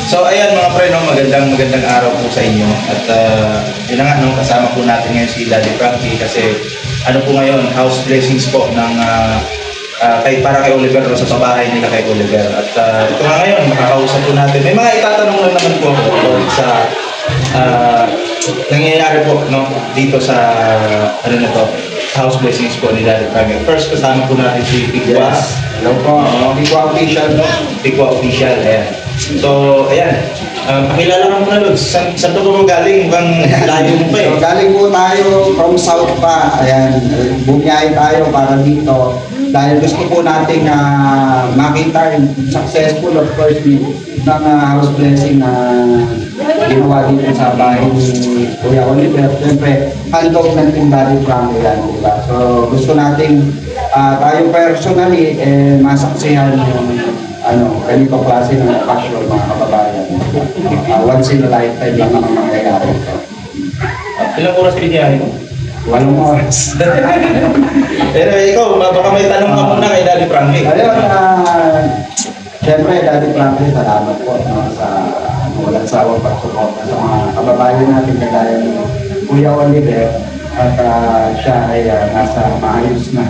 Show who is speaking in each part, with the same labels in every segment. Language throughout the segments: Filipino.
Speaker 1: So ayan mga pre, no, magandang araw po sa inyo. At yun na nga, no, kasama po natin ngayon si Daddy Frankie kasi ano po ngayon, house blessings po ng para kay Oliver, no, sa pabahay nila kay Oliver. At ito nga ngayon, makakausap po natin. May mga itatanong lang naman po ako sa nangyayari po, no, dito sa ano na to, house blessings po ni Daddy Frankie. First, kasama po natin si Pigwa.
Speaker 2: Yes. Hello po, Pigwa Official, no?
Speaker 1: Pigwa Official, ayan. So, ayan. Pakilala ka muna, Lods. Saan to po galing? Mukhang layo mo pa eh.
Speaker 2: So, galing po tayo from South pa. Ayan, bumiyahe tayo para dito. Dahil gusto po nating makita yung successful, of course, ng house blessing na ginawa dito sa bahay ni Kuya Oliver. Siyempre, handog ng Team Daddy Frankie yan, diba? So, gusto nating tayo personally, masaksihan yung ganito klase ng passion, mga kababayan. Once in a lifetime lang ang mangyayari ito.
Speaker 1: Ilang oras biniyahe mo?
Speaker 2: 8 oras.
Speaker 1: Pero ikaw, baka may tanong ka muna kay Daddy Frankie.
Speaker 2: Ayun, siyempre, Daddy Frankie, salamat po sa walang sawang pagsuporta sa mga kababayan natin kagaya ni Kuya Oliver at siya ay nasa maayos na.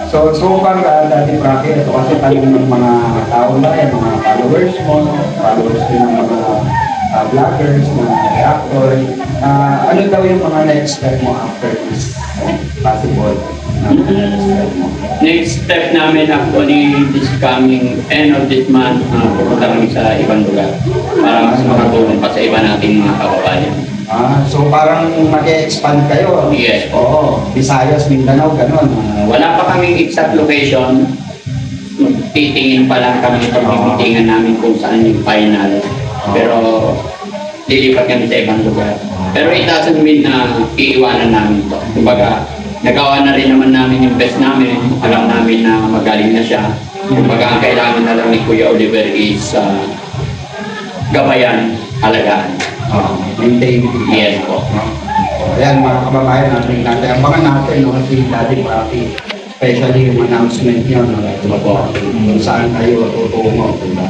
Speaker 2: So far, Daddy Frankie, ito kasi tanong ng mga tao na yan, mga followers mo, followers din ng mga vloggers, mga reactor. Ano daw yung mga next step mo after this possible?
Speaker 3: Next step namin actually this coming end of this month, pupunta kami sa ibang lugar para mas makatulong pa sa iba nating mga kababayan.
Speaker 2: So parang mag-expand kayo?
Speaker 3: Yes.
Speaker 2: Oo, Visayas, Mindanao, gano'n.
Speaker 3: Wala pa kaming exact location. Titingin pa lang kami ito, pagtitingan namin kung saan yung final. Pero lilipat kami sa ibang lugar. Pero it doesn't mean na iiwanan namin ito. Kumbaga, nagawa na rin naman namin yung best namin. Alam namin na magaling na siya. Kumbaga, ang kailangan na lang ni Kuya Oliver is gabayan, alagaan.
Speaker 2: Maintain.
Speaker 3: Yes po.
Speaker 2: Ayan, mga kababayan natin, abangan natin, no, si Daddy Frankie. Especially yung announcement niya, no, kung saan kayo tutungo, diba?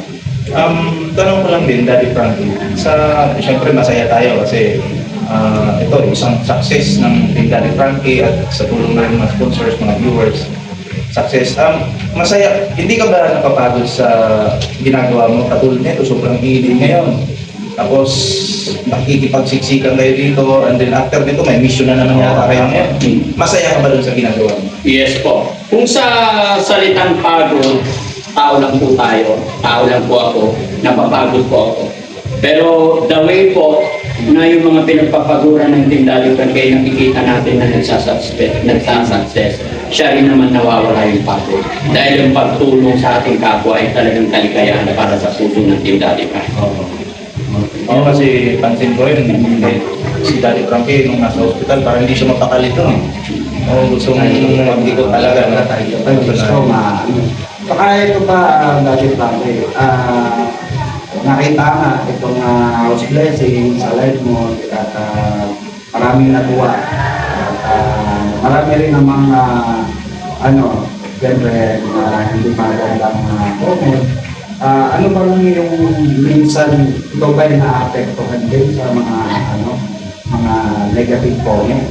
Speaker 1: Tanong ko lang din, Daddy Frankie. Siyempre masaya tayo kasi ito, isang success ng Team Daddy Frankie at sa tulong na rin mga sponsors, mga viewers. Success. Masaya, hindi ka ba napapagod sa ginagawa mo? Katulad nito, sobrang hilig ngayon. Tapos, nakikipagsiksikan kayo dito, and then after nito, may mission na naman yata kayo ngayon. Masaya ka ba dun sa ginagawa mo?
Speaker 3: Yes po. Kung sa salitang pagod, tao lang po tayo, tao lang po ako, napapagod po ako. Pero the way po na yung mga pinagpapaguran ng Team Daddy Frankie, nakikita natin na nagsasuccess, siya rin naman nawawala yung pagod. Dahil yung pagtulong sa ating kapwa ay talagang kaligayahan para sa puso ng Team Daddy Frankie.
Speaker 1: Oo, kasi pansin ko rin, si Daddy Frankie nung nasa hospital, parang hindi siya mapakalito. Gusto mong mag-ikot talaga.
Speaker 2: Gusto Saka ito pa, Daddy Frankie, nakita nga itong house blessing sa live mo at maraming natuwa. At marami rin namang siyempre hindi magandang comment. Ano ba lang yung minsan ito ba yung na-apektuhan din sa mga negative comment?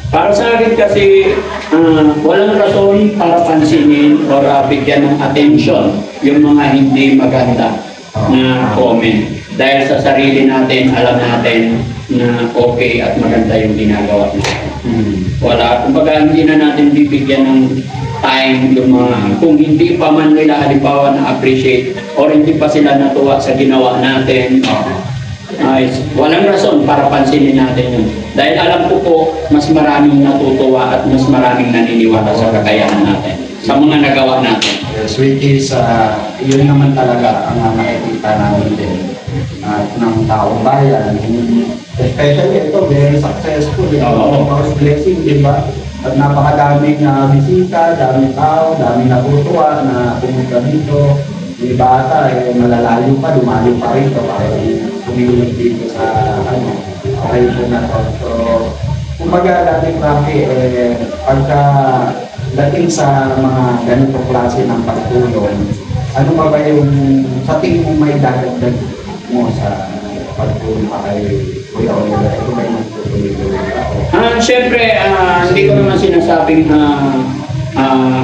Speaker 3: Para sa akin kasi walang rason para pansinin o bigyan ng attention yung mga hindi maganda na comment. Dahil sa sarili natin, alam natin na okay at maganda yung ginagawa natin. Wala, kumbaga hindi na natin bibigyan ng time yung mga, kung hindi pa man nila halimbawa na-appreciate or hindi pa sila natuwa sa ginawa natin, walang rason para pansinin natin yun. Dahil alam ko po, mas maraming natutuwa at mas maraming naniniwala sa kakayahan natin, sa mga nagawa natin.
Speaker 2: Yes, which is, yun naman talaga ang nakikita namin din ng taong bayan. Especially ito, very successful. House blessing, di ba? At napakadaming bisita, daming tao, daming natutuwa na pumunta dito. Yung bata, malalayo pa, dumayo pa rito para tumulong dito sa operation na to. So, kumbaga, Daddy Frankie, pagka dating sa mga ganitong klase ng pagtulong, ano ba yung sa tingin mo may dagdag mo sa pagpunta kay Kuya Oliver? Ito ba yung magtutuloy-tuloy ka?
Speaker 3: Siyempre, hindi ko naman sinasabing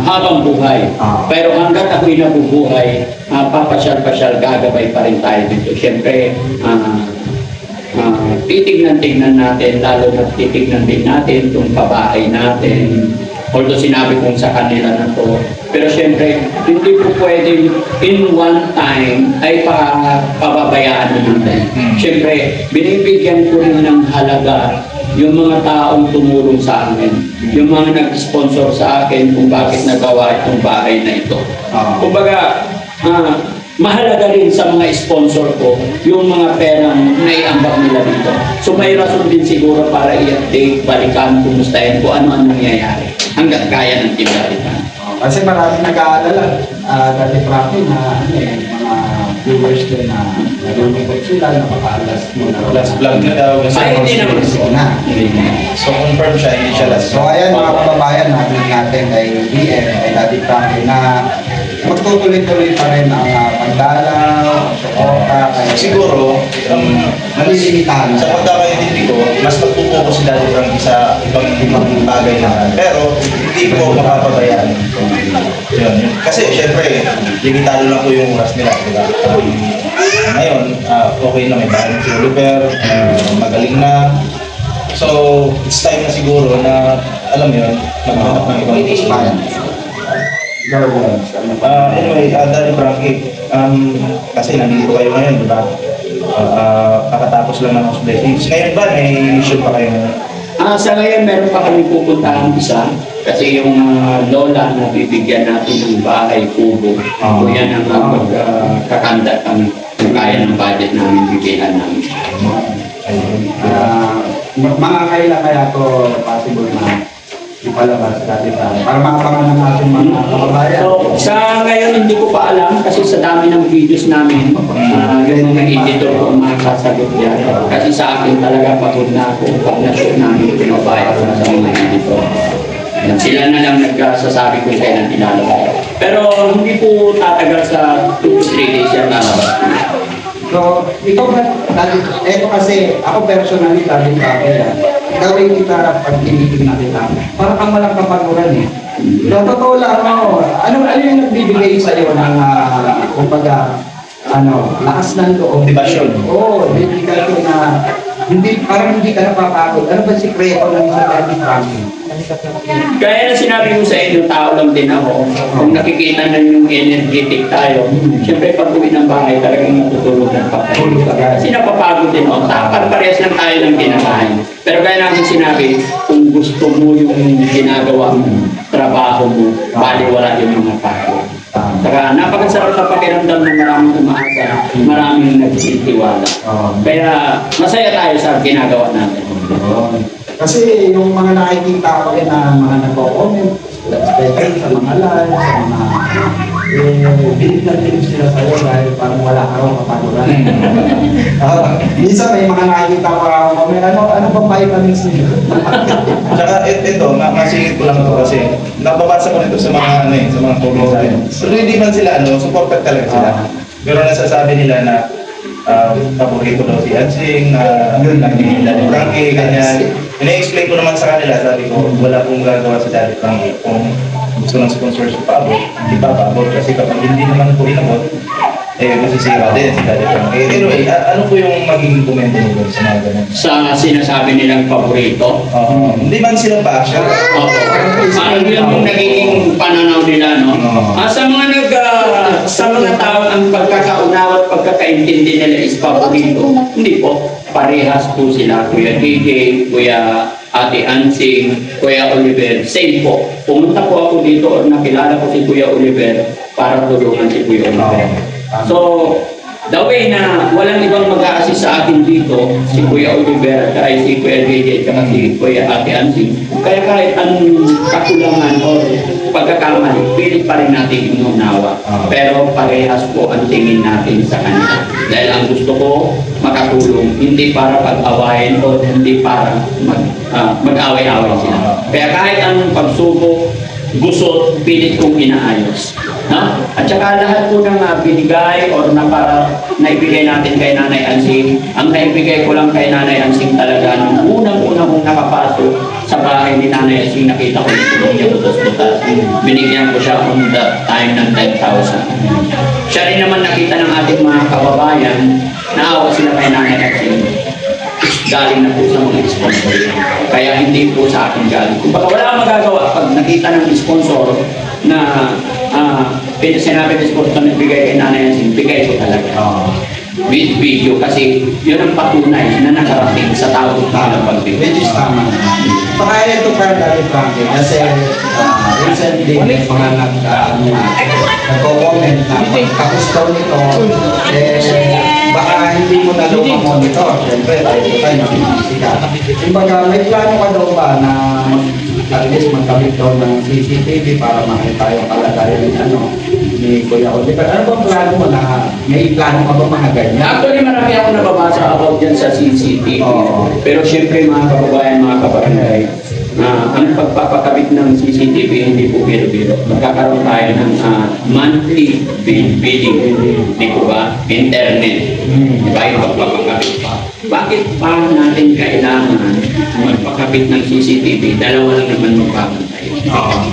Speaker 3: habang buhay. Pero hanggat ako'y nabubuhay, papasyal-pasyal, gagabay pa rin tayo dito. Siyempre, titignan-tignan natin, lalo na titignan din natin itong pabahay natin. Although sinabi kong sa kanila na to. Pero siyempre, hindi po pwede in one time ay pababayaan na natin. Siyempre, binibigyan ko rin ng halaga yung mga taong tumulong sa amin. Yung mga nag-sponsor sa akin kung bakit nagawa itong bahay na ito. Kumbaga, mahalaga rin sa mga sponsor ko yung mga perang naiambag nila dito. So may rason din siguro para i-update, balikan, kumustahin kung ano ang nangyayari hanggat kaya ng tindahan.
Speaker 2: Kasi maraming nag-aalala, dati Frankie na mga viewers din na nalulungkot sila, napaka-last mo na.
Speaker 1: Last vlog na daw. Kasi
Speaker 3: Ay, hindi naman.
Speaker 1: So confirm siya, hindi siya last.
Speaker 2: So ayan mga kababayan natin kay BM, kay Daddy Frankie na magtutuloy-tuloy pa rin ang pagdalaw, suporta, kay
Speaker 1: Siguro,
Speaker 2: malilimitahan.
Speaker 1: sa pagkakaintindi ko, mas nagpupokus si Daddy Frankie sa ibang bagay naman. Pero hindi ko mapapabayaan. Yun. Kasi syempre, limitado lang po yung oras nila. Diba? Ngayon, okay na may bahay si Oliver, magaling na. So, it's time na siguro na, alam mo yun, maghanap ng ibang
Speaker 2: Bayan.
Speaker 1: Anyway, Daddy Frankie, kasi nandito kayo ngayon, di ba? Kakatapos lang ng house blessings. Ngayon ba, may mission pa kayo ngayon?
Speaker 3: Sa ngayon, meron pa kami pupuntahan isa. Kasi yung lola na bibigyan natin ng bahay, kubo, kung yan ang magkakanda kami. Kung kaya ng budget namin, bibigyan namin.
Speaker 2: Mga kailan kaya to possible na ipalabas Daddy Frankie para makapangan ng ating mga kababayan?
Speaker 3: So, sa ngayon, hindi ko pa alam kasi sa dami ng videos namin, yung mga editor ko ang makakasagot yan. Kasi sa akin talaga pagod na ako. Pag na-shoot namin, pinabayad ko na sa mga editor. Yan, sila na lang nagsasabi kung kailan ilalabas. Pero hindi po tatagal sa 2 to 3 days yan lalabas.
Speaker 2: So, ikaw ba, eto kasi, ako personally, Daddy Frankie, gawin kita pag tinitignan kita. Para kang walang kapaguran eh. So, totoo lang, ano yung nagbibigay sa'yo ng, kumbaga, lakas ng loob?
Speaker 1: Motivasyon.
Speaker 2: Oo, dedikasyon na, parang hindi ka napapagod. Ano ba sikreto ng sa Daddy Frankie?
Speaker 3: Kaya na sinabi ko sa inyo, tao lang din ako. Kung nakikita na yung energetic tayo, siyempre pag uwi ng bahay, talagang natutulog ng
Speaker 2: Tulog ka.
Speaker 3: Kasi napapagod din ako. Parehas lang tayo ng kinakain. Pero kaya namin sinabi, kung gusto mo yung ginagawa mo, trabaho mo, baliwala yung mga pagod. Saka napakasarap sa pakiramdam ng maraming umaasa, maraming nagsitiwala. Kaya masaya tayo sa ginagawa natin.
Speaker 2: Kasi yung mga nakikita ko rin na mga nagko-comment, especially sa mga live, sa mga bilib na bilib sila sa'yo dahil parang wala ka raw kapaguran. Minsan may mga nakikita ko comment, ano bang vitamins nila?
Speaker 1: Tsaka ito, masingit ko lang ito kasi nababasa ko nito sa mga sa mga comments sa akin. So hindi man sila supported talaga sila. Pero nasasabi nila na paborito daw si Adsing,
Speaker 2: Yun.
Speaker 1: naging Daddy Frankie, ganyan. Ina-explain ko naman sa kanila, sabi ko, wala pong gagawa si Daddy Frankie. Kung gusto ng sponsorship paabot, hindi pa paabot. Kasi kapag hindi naman po inabot, masisira din si Daddy Frankie. Anyway, ano po yung magiging komento nyo sa mga ganun?
Speaker 3: Sa sinasabi nilang paborito,
Speaker 1: Hindi man sila basher.
Speaker 3: Parang yun yung naging pananaw nila, no? Sa mga tao ang pagkakaunawa at pagkakaintindi nila is paborito. Hindi po. Parehas po sila. Kuya DJ, Kuya Ate Ansing, Kuya Oliver. Same po. Pumunta po ako dito or nakilala ko si Kuya Oliver para tulungan si Kuya Oliver. So, the way na walang ibang mag-a-assist sa akin dito, si Kuya Oliver, kaya si Kuya DJ, at si Kuya Ate Ansing. Kaya kahit anong kakulangan o pagkakamali, pilit pa rin natin inunawa. Pero parehas po ang tingin natin sa kanila. Dahil ang gusto ko, makatulong, hindi para pag-awayin o hindi para mag-away-away sila. Kaya kahit anong pagsubok, gusot, pilit kong inaayos. No? At saka lahat po ng binigay or na para naibigay natin kay Nanay Ansing, ang naibigay ko lang kay Nanay Ansing talaga, nung unang-unang kong nakapasok sa bahay ni Nanay Ansing, nakita ko yung tulong niya butas-butas. Binigyan ko siya on that time ng 10,000. Siya rin naman nakita ng ating mga kababayan, naawa sila kay Nanay Ansing. Galing na po sa mga sponsor. Kaya hindi po sa akin galing. Kung baka wala akong magagawa pag nakita ng sponsor na sinabi ng sponsor na bigay kay Nanay Ansing, bigay ko talaga. With video kasi yun ang patunay na nakarating sa tao ng pagbigay.
Speaker 2: Which is tama. Baka ito ka dati, Frankie, kasi recently may mga nagko-comment na tapos daw nito, baka hindi mo na daw ma-monitor. Siyempre, tayo nakikisika. Kumbaga, may plano ka daw ba na at least magkabit daw ng CCTV para makita yung kalagayan ni Kuya Oliver. Ano bang plano mo na may plano ka ba mga ganyan?
Speaker 3: Actually, marami ako nababasa about dyan sa CCTV. Pero syempre, mga kababayan, mga kabarangay, ang pagpapakabit ng CCTV hindi po biro-biro. Magkakaroon tayo ng monthly billing, di po ba? Internet. Diba yung pagpapakabit pa? Bakit pa natin kailangan magpakabit ng CCTV? Dalawa lang naman magpapantay.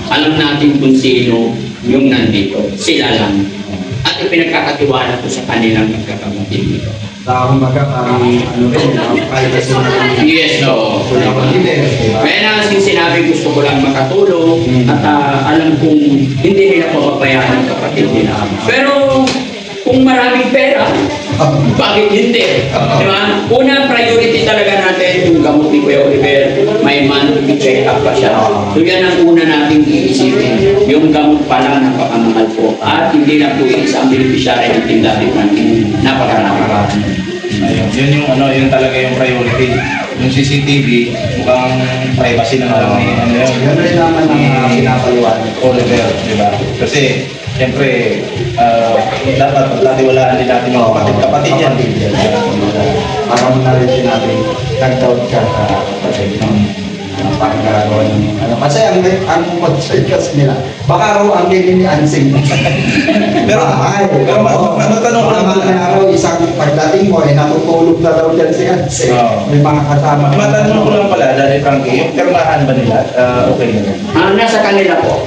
Speaker 3: Alam natin kung sino yung nandito. Sila lang. At ipinagkakatiwala ko sa kanilang magkakamatin dito.
Speaker 2: Kumbaga, parang privacy na
Speaker 3: Yes, no.
Speaker 2: Kuya Oliver, diba?
Speaker 3: Kaya na sinabi, gusto ko lang makatulong at alam kong hindi nila papabayaan ang kapatid nila. Pero kung maraming pera, bakit hindi? Diba? Una, priority talaga natin yung gamot ni Kuya Oliver. May monthly check-up pa siya. So yan ang una nating iisipin. Yung gamot pa lang napakamahal po. At hindi lang po yung isang beneficiary ng tindahan natin. Napakarami.
Speaker 1: Ayun, yun yung yun talaga yung priority. Yung CCTV, mukhang privacy na lang ni yun.
Speaker 2: Yan rin naman ang pinapaliwanag.
Speaker 1: Oliver, di ba? Kasi, siyempre, dapat pagkatiwalaan din natin yung kapatid yan.
Speaker 2: Para mo na rin sinabi, nag-doubt ka sa kapatid ng pagkagawa ng kasi ang concern kasi nila, baka raw ang gini ni Ansing.
Speaker 1: Pero matanong ko lang
Speaker 2: mga araw, isang pagdating mo, natutulog na daw dyan si Ansing. May mga kasama.
Speaker 1: Matanong ko lang pala, Daddy Frankie, yung pirmahan ba nila? Okay na.
Speaker 3: Nasa kanila po.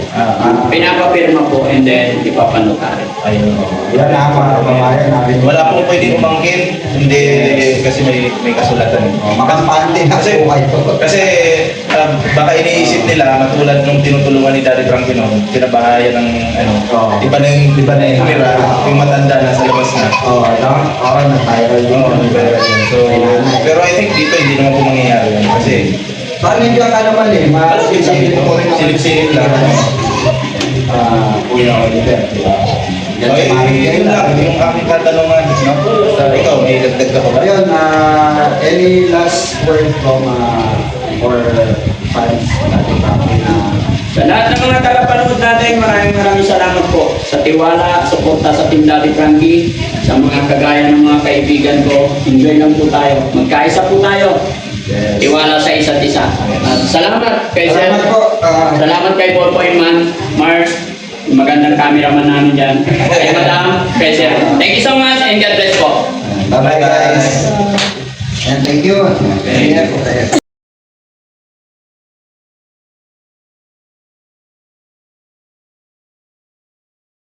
Speaker 3: Pinapapirma po and then ipapanotarin.
Speaker 1: Ayun.
Speaker 2: Yan na, mga kababayan natin.
Speaker 1: Wala pong pwedeng umangkin, hindi kasi may kasulatan.
Speaker 2: Makampante na
Speaker 1: Kasi-
Speaker 2: po kayo.
Speaker 1: Kasi baka iniisip nila, matulad nung tinutulungan ni Daddy Frankie noon, pinabahayan ng iba na yung tira, yung matanda na sa labas na.
Speaker 2: Na-viral din.
Speaker 1: So, pero I think dito hindi naman po mangyayari yan kasi
Speaker 2: Panindihan ka naman
Speaker 1: silip-silip lang.
Speaker 2: Kuya Oliver, di ba?
Speaker 1: Okay, yun lang, yung aking katanungan. Ikaw, may dagdag ka pa ba?
Speaker 2: Ayun, any last word from for fans natin
Speaker 3: Sa lahat ng mga tagapanood natin, maraming salamat po sa tiwala, suporta sa Team Daddy Frankie, sa mga kagaya ng mga kaibigan ko. Enjoy lang po tayo. Magkaisa po tayo. Tiwala sa isa't isa. At salamat kay Sir.
Speaker 2: Salamat po.
Speaker 3: Salamat kay Boy Man, Mars, magandang cameraman namin dyan. Kay Madam, kay Sir. Thank you so much and God bless po.
Speaker 2: Bye-bye guys. And thank you.